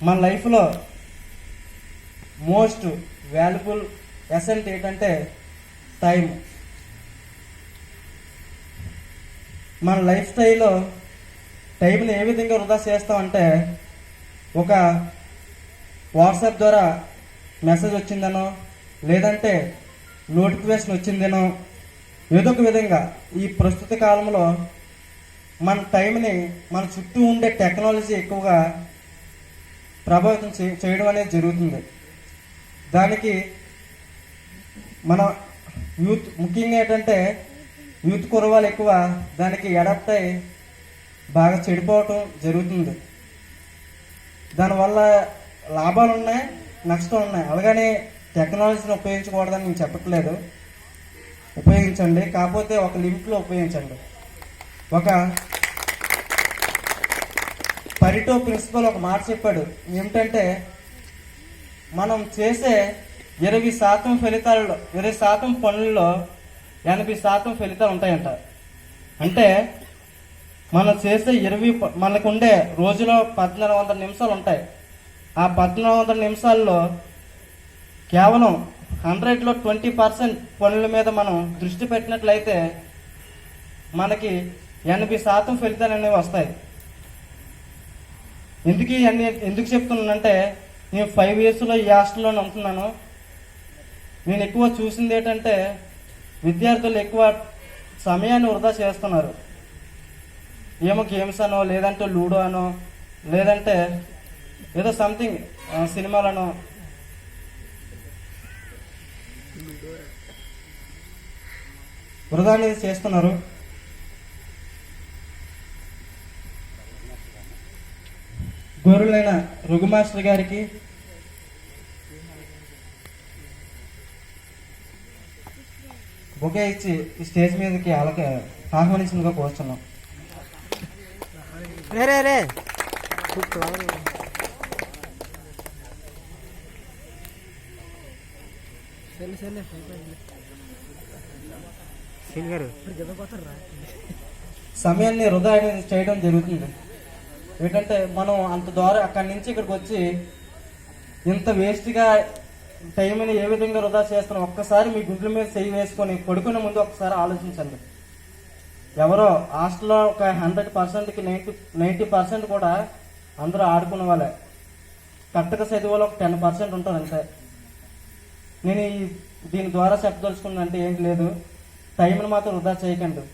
మన లైఫ్లో most valuable Accent ఏంటంటే టైం. మన లైఫ్ స్టైల్లో టైంని ఏ విధంగా వృధా చేస్తామంటే, ఒక వాట్సాప్ ద్వారా మెసేజ్ వచ్చిందనో, లేదంటే నోటిఫికేషన్ వచ్చిందనో, ఏదో ఒక విధంగా ఈ ప్రస్తుత కాలంలో మన టైంని మన చుట్టూ ఉండే టెక్నాలజీ ఎక్కువగా ప్రభావితం చేయడం అనేది జరుగుతుంది. దానికి మన యూత్, ముఖ్యంగా ఏంటంటే యూత్ కురవాళ్ళు ఎక్కువ దానికి అడాప్ట్ అయ్యి బాగా చెడిపోవటం జరుగుతుంది. దానివల్ల లాభాలు ఉన్నాయి, నష్టం ఉన్నాయి. అలాగని టెక్నాలజీని ఉపయోగించకూడదని నేను చెప్పట్లేదు, ఉపయోగించండి, కాకపోతే ఒక లిమిట్లో ఉపయోగించండి. ఒక పరిటో ప్రిన్సిపల్ ఒక మాట చెప్పాడు, ఏమిటంటే మనం చేసే 20% ఫలితాలలో 20% పనుల్లో 80% ఫలితాలు ఉంటాయంట. అంటే మనం చేసే మనకుండే రోజులో 1400 నిమిషాలు ఉంటాయి. ఆ 1400 నిమిషాల్లో కేవలం 100లో 20% పనుల మీద మనం దృష్టి పెట్టినట్లయితే మనకి 80% ఫలితాలు అనేవి వస్తాయి. ఎందుకు చెప్తున్నానంటే, నేను 5 yearsలో ఈ హాస్టల్లోనే ఉంటున్నాను. నేను ఎక్కువ చూసింది ఏంటంటే, విద్యార్థులు ఎక్కువ సమయాన్ని వృధా చేస్తున్నారు. ఏమో గేమ్స్ అనో, లేదంటే లూడో అనో, లేదంటే ఏదో సంథింగ్ సినిమాలను వృధా అనేది చేస్తున్నారు. గౌరవులైన రఘు మాస్టర్ గారికి బొకే ఇచ్చి ఈ స్టేజ్ మీదకి వాళ్ళకి ఆహ్వానించిందిగా కోరుతున్నాం. సమయాన్ని వృధా అనేది చేయడం జరుగుతుంది. ఏంటంటే మనం అంత ద్వారా అక్కడి నుంచి ఇక్కడికి వచ్చి ఇంత వేస్ట్గా టైంని ఏ విధంగా వృధా చేస్తున్నాం, ఒక్కసారి మీ గుండెల మీద చేయి వేసుకొని పడుకునే ముందు ఒక్కసారి ఆలోచించండి. ఎవరో హాస్టల్లో ఒక 100%కి 90% కూడా అందరూ ఆడుకునే వాళ్ళే. కరెక్ట్గా చదివేలో ఒక 10% ఉంటారు అంతే. నేను దీని ద్వారా చెప్పదలుచుకున్నానంటే ఏంటి లేదు, టైంని మాత్రం వృధా చేయకండి.